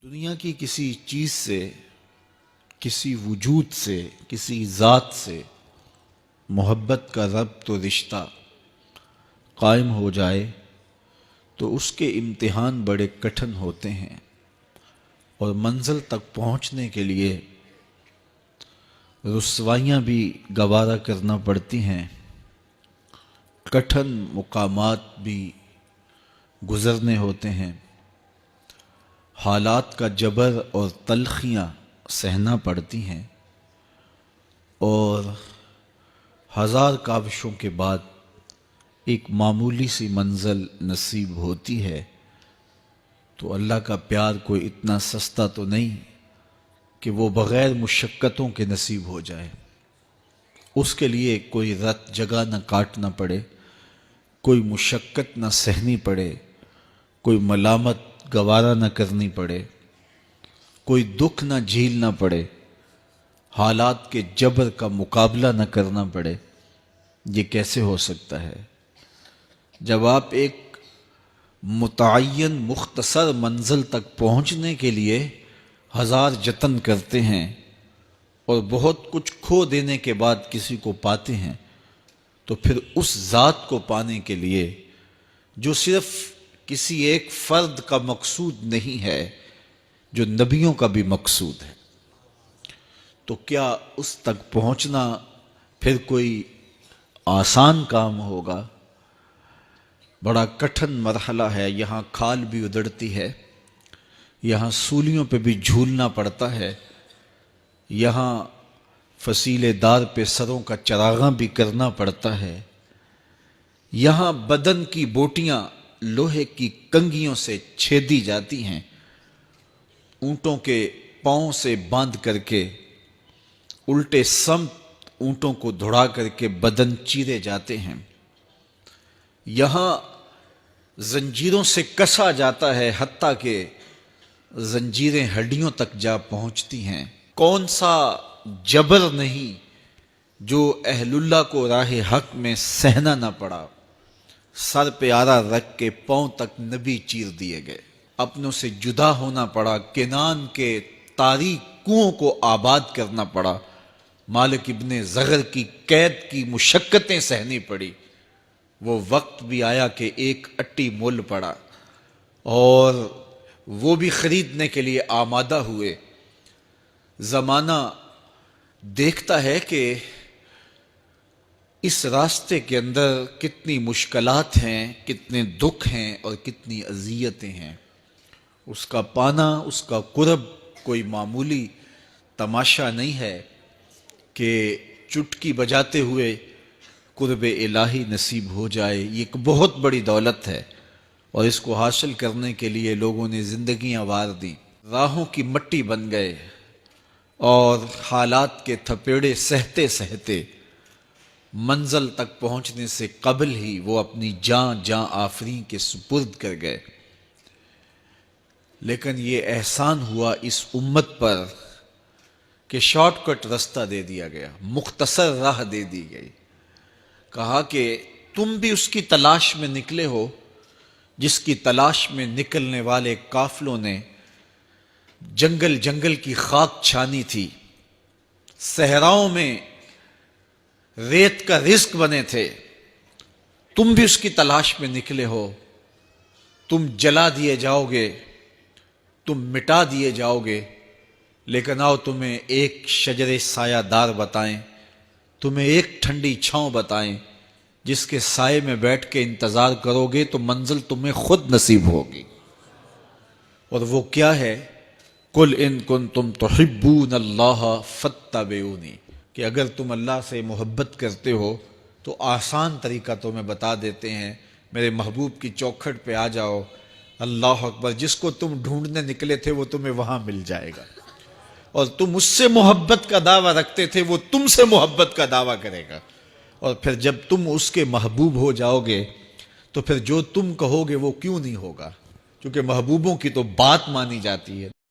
دنیا کی کسی چیز سے، کسی وجود سے، کسی ذات سے محبت کا ربط و رشتہ قائم ہو جائے تو اس کے امتحان بڑے کٹھن ہوتے ہیں اور منزل تک پہنچنے کے لیے رسوائیاں بھی گوارا کرنا پڑتی ہیں، کٹھن مقامات بھی گزرنے ہوتے ہیں، حالات کا جبر اور تلخیاں سہنا پڑتی ہیں، اور ہزار کاوشوں کے بعد ایک معمولی سی منزل نصیب ہوتی ہے۔ تو اللہ کا پیار کوئی اتنا سستا تو نہیں کہ وہ بغیر مشقتوں کے نصیب ہو جائے۔ اس کے لیے کوئی رت جگہ نہ کاٹنا پڑے، کوئی مشقت نہ سہنی پڑے، کوئی ملامت گوارا نہ کرنی پڑے، کوئی دکھ نہ جھیلنا پڑے، حالات کے جبر کا مقابلہ نہ کرنا پڑے۔ یہ کیسے ہو سکتا ہے؟ جب آپ ایک متعین مختصر منزل تک پہنچنے کے لیے ہزار جتن کرتے ہیں اور بہت کچھ کھو دینے کے بعد کسی کو پاتے ہیں، تو پھر اس ذات کو پانے کے لیے جو صرف کسی ایک فرد کا مقصود نہیں ہے، جو نبیوں کا بھی مقصود ہے، تو کیا اس تک پہنچنا پھر کوئی آسان کام ہوگا؟ بڑا کٹھن مرحلہ ہے۔ یہاں کھال بھی ادڑتی ہے، یہاں سولیوں پہ بھی جھولنا پڑتا ہے، یہاں فصیلے دار پہ سروں کا چراغاں بھی کرنا پڑتا ہے، یہاں بدن کی بوٹیاں لوہے کی کنگھیوں سے چھیدی جاتی ہیں، اونٹوں کے پاؤں سے باندھ کر کے الٹے سمت اونٹوں کو دھڑا کر کے بدن چیرے جاتے ہیں، یہاں زنجیروں سے کسا جاتا ہے حتیٰ کہ زنجیریں ہڈیوں تک جا پہنچتی ہیں۔ کون سا جبر نہیں جو اہل اللہ کو راہ حق میں سہنا نہ پڑا۔ سر پہ آرا رکھ کے پاؤں تک نبی چیر دیے گئے، اپنوں سے جدا ہونا پڑا، کنان کے تاریک کنووں کو آباد کرنا پڑا، مالک ابن زغر کی قید کی مشقتیں سہنی پڑی۔ وہ وقت بھی آیا کہ ایک اٹی مول پڑا اور وہ بھی خریدنے کے لیے آمادہ ہوئے۔ زمانہ دیکھتا ہے کہ اس راستے کے اندر کتنی مشکلات ہیں، کتنے دکھ ہیں اور کتنی اذیتیں ہیں۔ اس کا پانا، اس کا قرب کوئی معمولی تماشا نہیں ہے کہ چٹکی بجاتے ہوئے قرب الہی نصیب ہو جائے۔ یہ ایک بہت بڑی دولت ہے اور اس کو حاصل کرنے کے لیے لوگوں نے زندگیاں وار دیں، راہوں کی مٹی بن گئے اور حالات کے تھپیڑے سہتے سہتے منزل تک پہنچنے سے قبل ہی وہ اپنی جاں آفریں کے سپرد کر گئے۔ لیکن یہ احسان ہوا اس امت پر کہ شارٹ کٹ رستہ دے دیا گیا، مختصر راہ دے دی گئی۔ کہا کہ تم بھی اس کی تلاش میں نکلے ہو جس کی تلاش میں نکلنے والے قافلوں نے جنگل کی خاک چھانی تھی، صحراؤں میں ریت کا رزق بنے تھے، تم بھی اس کی تلاش میں نکلے ہو۔ تم جلا دیے جاؤ گے، تم مٹا دیے جاؤ گے، لیکن آؤ تمہیں ایک شجر سایہ دار بتائیں، تمہیں ایک ٹھنڈی چھاؤں بتائیں جس کے سائے میں بیٹھ کے انتظار کرو گے تو منزل تمہیں خود نصیب ہوگی۔ اور وہ کیا ہے؟ قُلْ إِن كُنتُمْ تُحِبُّونَ اللَّهَ فَاتَّبِعُونِی، کہ اگر تم اللہ سے محبت کرتے ہو تو آسان طریقہ تمہیں بتا دیتے ہیں، میرے محبوب کی چوکھٹ پہ آ جاؤ، اللہ اکبر، جس کو تم ڈھونڈنے نکلے تھے وہ تمہیں وہاں مل جائے گا، اور تم اس سے محبت کا دعویٰ رکھتے تھے وہ تم سے محبت کا دعویٰ کرے گا، اور پھر جب تم اس کے محبوب ہو جاؤ گے تو پھر جو تم کہو گے وہ کیوں نہیں ہوگا، کیونکہ محبوبوں کی تو بات مانی جاتی ہے۔